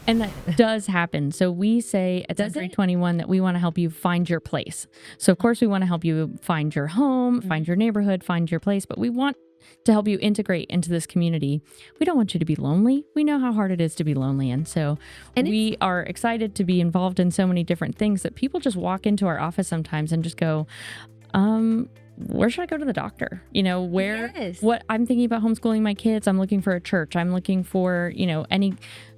And that does happen. So we say at Century 21 that we want to help you find your place. So of course we want to help you find your home, find your neighborhood, find your place, but we want to help you integrate into this community. We don't want you to be lonely. We know how hard it is to be lonely. And so we are excited to be involved in so many different things that people just walk into our office sometimes and just go, where should I go to the doctor? You know, what I'm thinking about homeschooling my kids. I'm looking for a church. I'm looking for,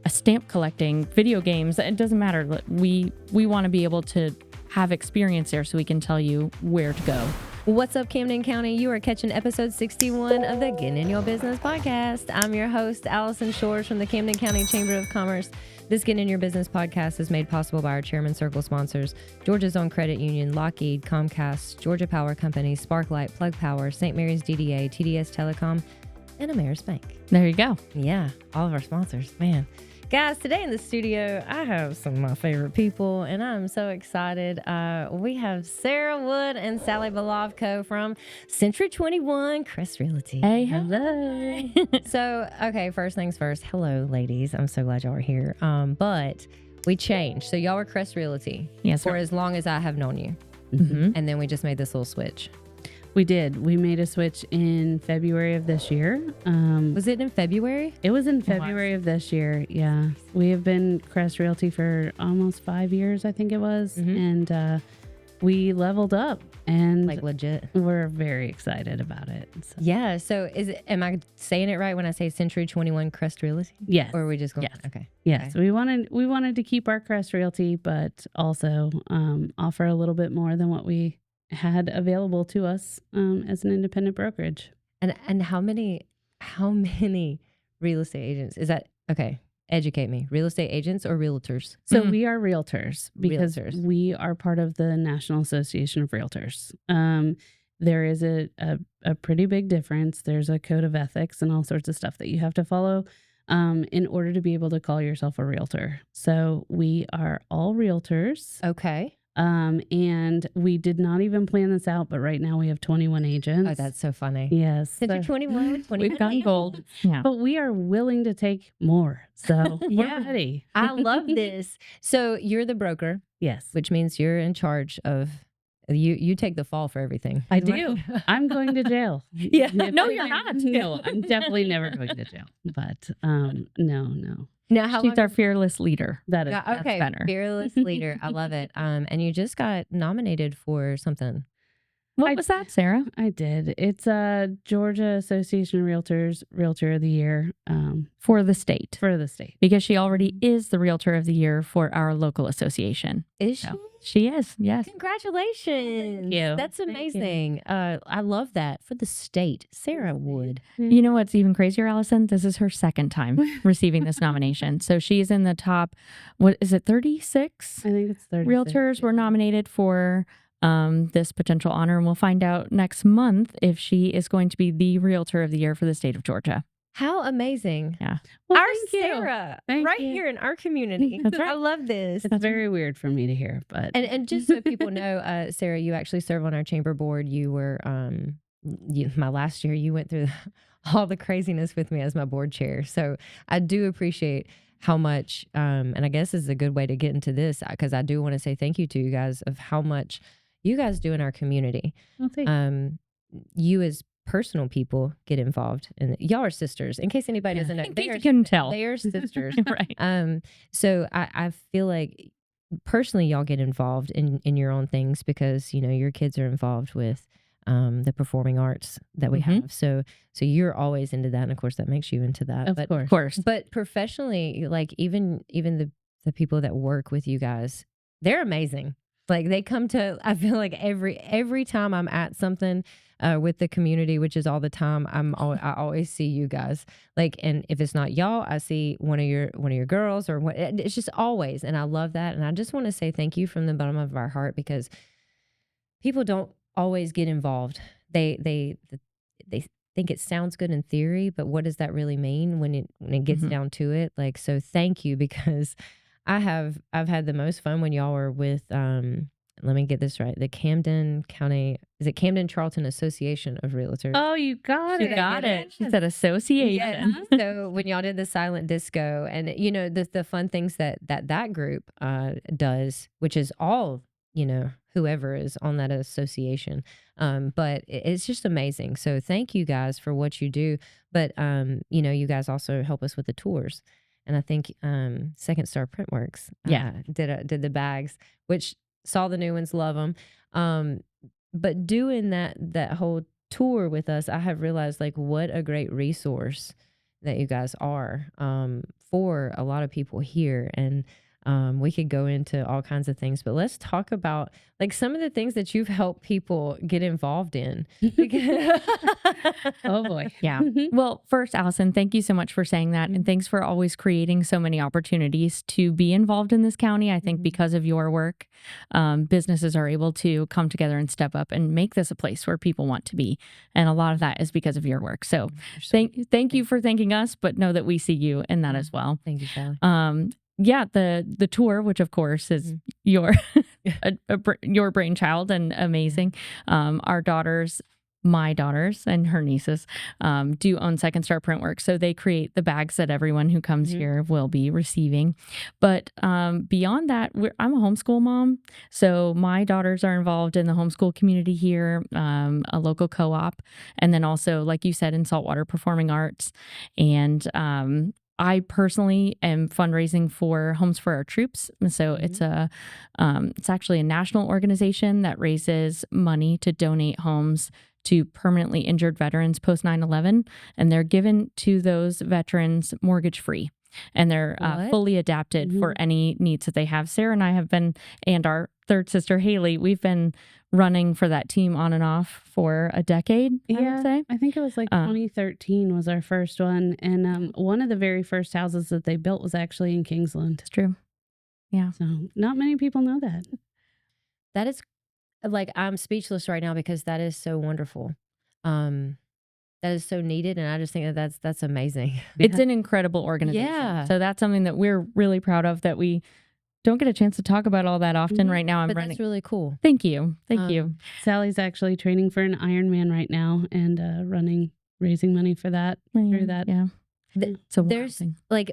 a stamp collecting, video games. It doesn't matter. We want to be able to have experience there so we can tell you where to go. What's up, Camden County? You are catching episode 61 of the Getting in Your Business podcast. I'm your host, Alison Shores from the Camden County Chamber of Commerce. This Getting in Your Business podcast is made possible by our Chairman Circle sponsors, Georgia's Own Credit Union, Lockheed, Comcast, Georgia Power Company, Sparklight, Plug Power, St. Mary's DDA, TDS Telecom, and Ameris Bank. There you go. Yeah, all of our sponsors, man. Guys, today in the studio, I have some of my favorite people, and I'm so excited. We have Sarah Wood and Sally Bulavko from Century 21 Crest Realty. Hey, hello. So, okay, first things first. Hello, ladies. I'm so glad y'all are here. But we changed. So y'all were Crest Realty for as long as I have known you. Mm-hmm. And then we just made this little switch. We did. We made a switch in February of this year. Was it in February? It was in February of this year. Yeah. We have been Crest Realty for almost 5 years, I think it was. Mm-hmm. And we leveled up and like legit. We're very excited about it. So. Yeah. So am I saying it right when I say Century 21 Crest Realty? Yes. Or are we just going? Yes. Okay. Yes. Okay. We wanted to keep our Crest Realty, but also offer a little bit more than what we had available to us as an independent brokerage. And how many real estate agents is that? Okay, educate me. Real estate agents or realtors? So we are realtors because we are part of the National Association of Realtors. There is a pretty big difference. There's a code of ethics and all sorts of stuff that you have to follow in order to be able to call yourself a realtor. So we are all realtors. Okay. And we did not even plan this out, but right now we have 21 agents. Oh, that's so funny. Yes. Since 21, we've gone gold. Yeah. But we are willing to take more. So we're ready. I love this. So you're the broker. Yes. Which means you're in charge of, you take the fall for everything. I do. I'm going to jail. Yeah. No, you're not. No, I'm definitely never going to jail. But no. Now, she's our fearless leader. That is okay. Better. Fearless leader. I love it. And you just got nominated for something. What was that, Sarah? I did. It's Georgia Association of Realtors Realtor of the Year for the state. For the state, because she already is the Realtor of the Year for our local association. Is she? So, she is. Yes. Congratulations. Thank you. That's amazing. I love that for the state. Sarah Wood. You know what's even crazier, Allison? This is her second time receiving this nomination. So she's in the top, what is it, 36? I think it's 36. Realtors were nominated for this potential honor, and we'll find out next month if she is going to be the Realtor of the Year for the state of Georgia. How amazing. Yeah. Well, our Sarah, Thank right you. here in our community. That's right. I love this. It's very weird for me to hear, but. And just so people know, Sarah, you actually serve on our chamber board. You were, my last year, you went through all the craziness with me as my board chair. So I do appreciate how much, and I guess this is a good way to get into this, because I do want to say thank you to you guys of how much you guys do in our community. Well, thank you. You as personal people get involved, and y'all are sisters. In case anybody doesn't know, you couldn't tell. They are sisters, right? So I feel like personally, y'all get involved in your own things because your kids are involved with the performing arts that we have. So you're always into that, and of course that makes you into that. Of course. But professionally, like even the people that work with you guys, they're amazing. Like they come to, I feel like every time I'm at something with the community, which is all the time, I always see you guys. Like, and if it's not y'all, I see one of your girls or what. It's just always, and I love that. And I just want to say thank you from the bottom of our heart, because people don't always get involved. They think it sounds good in theory, but what does that really mean when it gets down to it? Like, so thank you, because I've had the most fun when y'all were with let me get this right. The Camden County, is it Camden Charlton Association of Realtors? Oh, you got She it. got it. She said association. Yeah. So when y'all did the silent disco, and the fun things that group does, which is all whoever is on that association, but it's just amazing. So thank you guys for what you do. But you guys also help us with the tours, and I think Second Star Printworks did the bags, which saw the new ones, love them. But doing that whole tour with us, I have realized like what a great resource that you guys are for a lot of people here. And we could go into all kinds of things, but let's talk about like some of the things that you've helped people get involved in. Oh boy. Yeah. Well, first, Alison, thank you so much for saying that. And thanks for always creating so many opportunities to be involved in this county. I think because of your work, businesses are able to come together and step up and make this a place where people want to be. And a lot of that is because of your work. So thank you for thanking us, but know that we see you in that as well. Thank you, Sally. Yeah, the tour, which of course is your brainchild and amazing. Our daughters, my daughters and her nieces, do own Second Star Printworks, so they create the bags that everyone who comes here will be receiving. But beyond that, I'm a homeschool mom, so my daughters are involved in the homeschool community here, a local co-op, and then also, like you said, in Saltwater Performing Arts. And I personally am fundraising for Homes for Our Troops. So it's actually a national organization that raises money to donate homes to permanently injured veterans post 9/11, and they're given to those veterans mortgage free. And they're fully adapted for any needs that they have. Sarah and I have been, and our third sister, Haley, we've been running for that team on and off for a decade, I would say. I think it was like 2013 was our first one. And one of the very first houses that they built was actually in Kingsland. It's true. Yeah. So not many people know that. That is, like, I'm speechless right now because that is so wonderful. That is so needed, and I just think that's amazing. It's an incredible organization. Yeah. So that's something that we're really proud of, that we don't get a chance to talk about all that often. Right now I'm but running. That's really cool. Thank you. Thank you. Sally's actually training for an Ironman right now and raising money for that. Through that. Yeah. So there's like,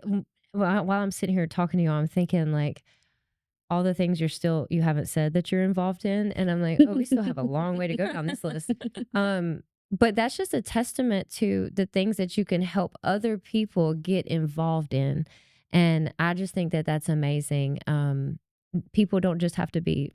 while I'm sitting here talking to you, I'm thinking like all the things you haven't said that you're involved in. And I'm like, oh, we still have a long way to go down this list. But that's just a testament to the things that you can help other people get involved in. And I just think that that's amazing. People don't just have to be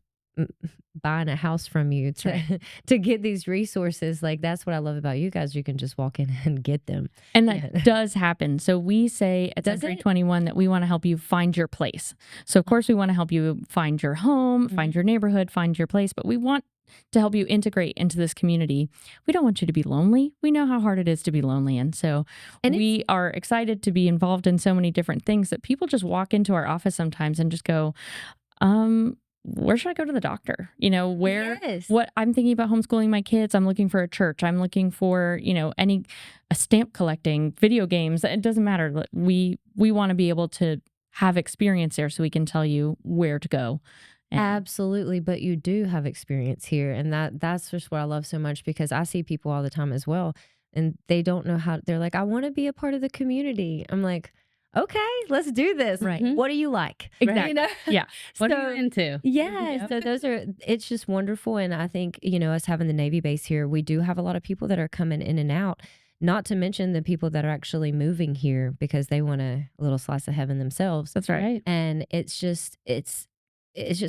buying a house from you to get these resources. Like, that's what I love about you guys. You can just walk in and get them. And that does happen. So we say at Century 21 that we want to help you find your place. So of course we want to help you find your home, find your neighborhood, find your place, but we want to help you integrate into this community. We don't want you to be lonely. We know how hard it is to be lonely. And so we are excited to be involved in so many different things that people just walk into our office sometimes and just go, where should I go to the doctor? What I'm thinking about homeschooling my kids. I'm looking for a church. I'm looking for, a stamp collecting, video games. It doesn't matter. We want to be able to have experience there so we can tell you where to go. Absolutely. But you do have experience here. And that's just what I love so much, because I see people all the time as well. And they don't know how, they're like, I want to be a part of the community. I'm like, okay, let's do this. Right. What do you like? Exactly. Right? Yeah. What are you into? Yeah. So it's just wonderful. And I think, us having the Navy base here, we do have a lot of people that are coming in and out, not to mention the people that are actually moving here because they want a little slice of heaven themselves. That's right. And it's just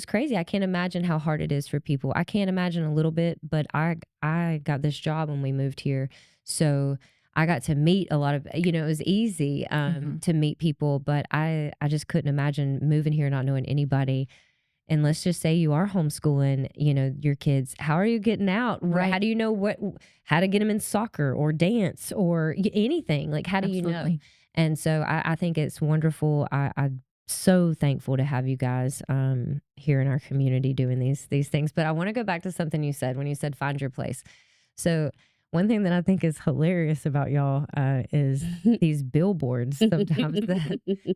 crazy. I can't imagine how hard it is for people. I can't imagine a little bit, but I got this job when we moved here. So I got to meet a lot of, it was easy to meet people, but I just couldn't imagine moving here not knowing anybody. And let's just say you are homeschooling, your kids. How are you getting out? Right. How do you know how to get them in soccer or dance or anything? Like, how do you know? And so I think it's wonderful. I'm so thankful to have you guys here in our community doing these things. But I want to go back to something you said when you said find your place. So one thing that I think is hilarious about y'all is these billboards sometimes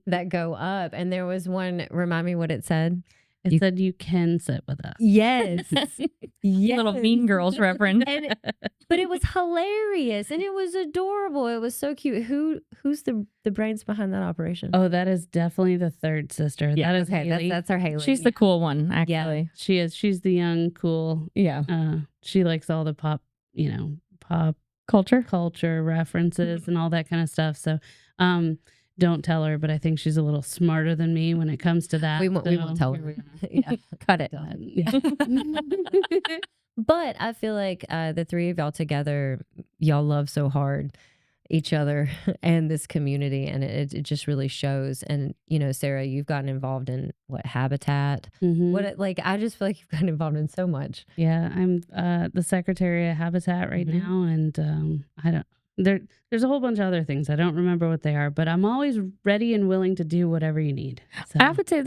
that go up. And there was one, remind me what it said. It said you can sit with us. Yes. Yes. Little Mean Girls reference. But it was hilarious and it was adorable. It was so cute. Who's the brains behind that operation? Oh, that is definitely the third sister. Yeah, that is okay. Haley. That's our Haley. She's the cool one, actually. She is. She's the young, cool. Yeah. She likes all the pop culture references and all that kind of stuff. So, don't tell her, but I think she's a little smarter than me when it comes to that. We won't tell her. Yeah. Cut it. Yeah. But I feel like the three of y'all together, y'all love so hard each other and this community, and it just really shows. And Sarah, you've gotten involved in Habitat. Mm-hmm. I just feel like you've gotten involved in so much. Yeah, I'm the secretary of Habitat right now, and I don't. There's a whole bunch of other things. I don't remember what they are, but I'm always ready and willing to do whatever you need. So. I would say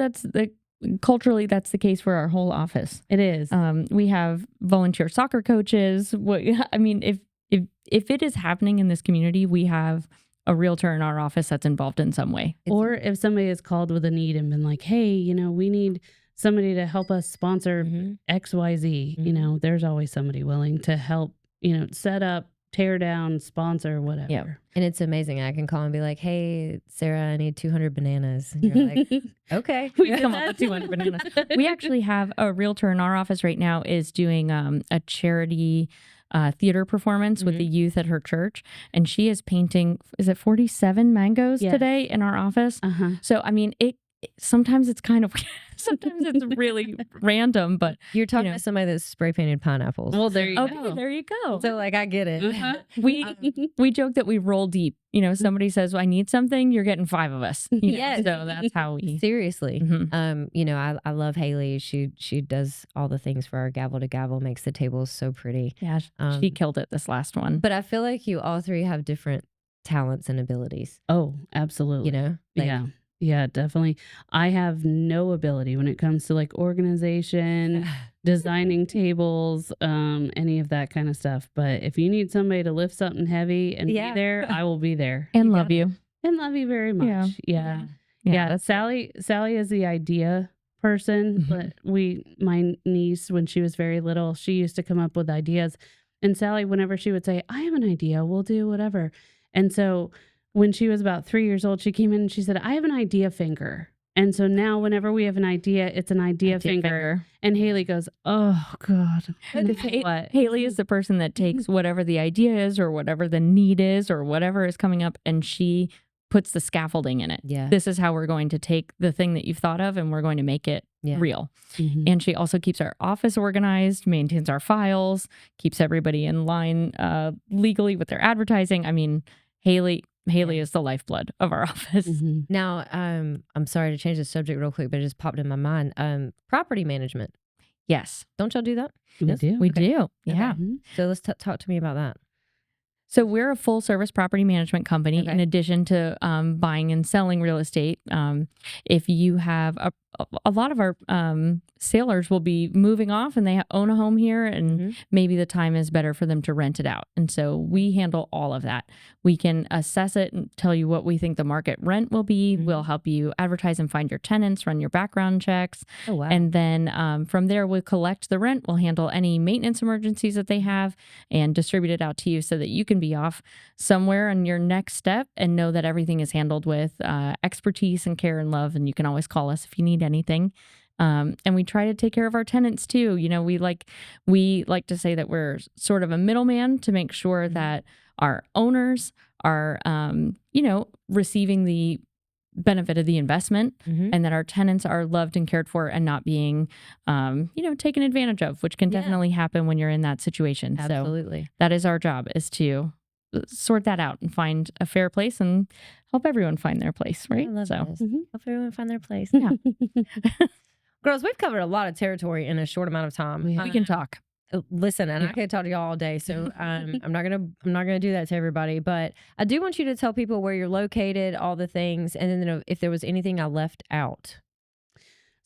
culturally, that's the case for our whole office. It is. We have volunteer soccer coaches. If it is happening in this community, we have a realtor in our office that's involved in some way. Or if somebody is called with a need and been like, hey, we need somebody to help us sponsor XYZ, there's always somebody willing to help, set up, tear down, sponsor, whatever. Yeah. And it's amazing. I can call and be like, hey, Sarah, I need 200 bananas. And you're like, okay. We come up with 200 bananas. We actually have a realtor in our office right now is doing a charity theater performance with the youth at her church. And she is painting, is it 47 mangoes today in our office? So, sometimes it's kind of, sometimes it's really random, but you're talking to somebody that's spray painted pineapples. Well, there you go. Okay, there you go. So I get it. We joke that we roll deep. Somebody says, I need something, you're getting 5 of us. Yes. So that's how we. Seriously. I love Haley. She does all the things for our gavel to gavel, makes the tables so pretty. Yeah, she killed it this last one. But I feel like you all three have different talents and abilities. Oh, absolutely. Yeah, definitely. I have no ability when it comes to organization, designing tables, any of that kind of stuff. But if you need somebody to lift something heavy and be there, I will be there. And love you. And love you very much. Yeah. Sally is the idea person, but my niece, when she was very little, she used to come up with ideas. And Sally, whenever she would say, I have an idea, we'll do whatever. And so when she was about 3 years old, she came in and she said, I have an idea finger. And so now whenever we have an idea, it's an idea finger. And Haley goes, oh, God. Haley is the person that takes whatever the idea is or whatever the need is or whatever is coming up, and she puts the scaffolding in it. Yeah. This is how we're going to take the thing that you've thought of and we're going to make it real. And she also keeps our office organized, maintains our files, keeps everybody in line legally with their advertising. Haley is the lifeblood of our office. Now, I'm sorry to change the subject real quick, but it just popped in my mind. Property management. Yes. Don't y'all do that? We do. Yeah. Okay. So let's talk to me about that. So we're a full service property management company in addition to buying and selling real estate. If you have a lot of our sailors will be moving off and they own a home here and maybe the time is better for them to rent it out. And so we handle all of that. We can assess it and tell you what we think the market rent will be. We'll help you advertise and find your tenants, run your background checks. Oh, wow. And then from there, we'll collect the rent. We'll handle any maintenance emergencies that they have and distribute it out to you so that you can be off somewhere on your next step and know that everything is handled with expertise and care and love. And you can always call us if you need anything. And we try to take care of our tenants too. We like to say that we're sort of a middleman to make sure that our owners are, receiving the benefit of the investment and that our tenants are loved and cared for and not being, taken advantage of, which can definitely happen when you're in that situation. Absolutely. So that is our job, is to sort that out and find a fair place and help everyone find their place, right? I love this. Help everyone find their place. Yeah. Girls, we've covered a lot of territory in a short amount of time. We can talk. Listen, and I could talk to y'all all day, so I'm not gonna do that to everybody. But I do want you to tell people where you're located, all the things, and then if there was anything I left out.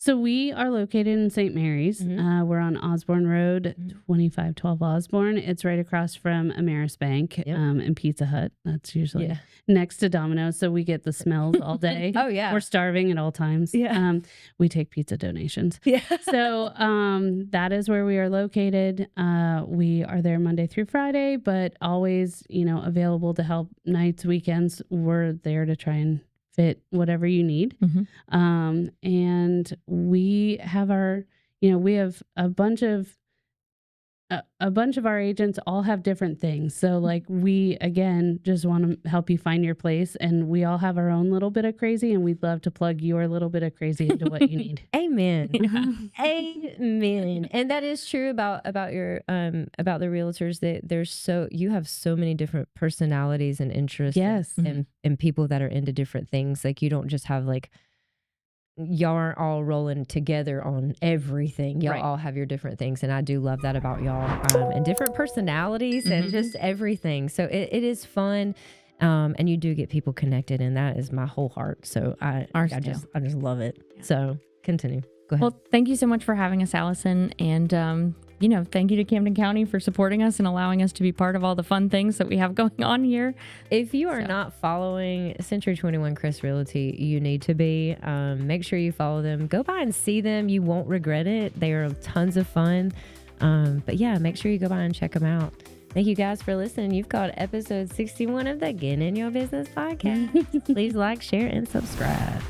So we are located in St. Mary's. We're on Osborne Rd, 2512 Osborne. It's right across from Ameris Bank and Pizza Hut. That's usually next to Domino's. So we get the smells all day. Oh, yeah. We're starving at all times. Yeah. We take pizza donations. Yeah. So that is where we are located. We are there Monday through Friday, but always, available to help nights, weekends. We're there to try and fit whatever you need. And we have we have a bunch of our agents all have different things. So like we, again, just want to help you find your place, and we all have our own little bit of crazy, and we'd love to plug your little bit of crazy into what you need. Amen. Amen. And that is true about your about the realtors, that you have so many different personalities and interests. Yes. And people that are into different things. Like you don't just have like, y'all aren't all rolling together on everything. Y'all all have your different things. And I do love that about y'all, and different personalities and just everything. So it is fun. And you do get people connected, and that is my whole heart. So I just love it. Yeah. So continue. Go ahead. Well, thank you so much for having us, Alison. And, thank you to Camden County for supporting us and allowing us to be part of all the fun things that we have going on here. If you are not following Century 21 Crest Realty, you need to be. Make sure you follow them. Go by and see them. You won't regret it. They are tons of fun. But yeah, make sure you go by and check them out. Thank you guys for listening. You've caught episode 61 of the Getting in Your Business podcast. Please like, share, and subscribe.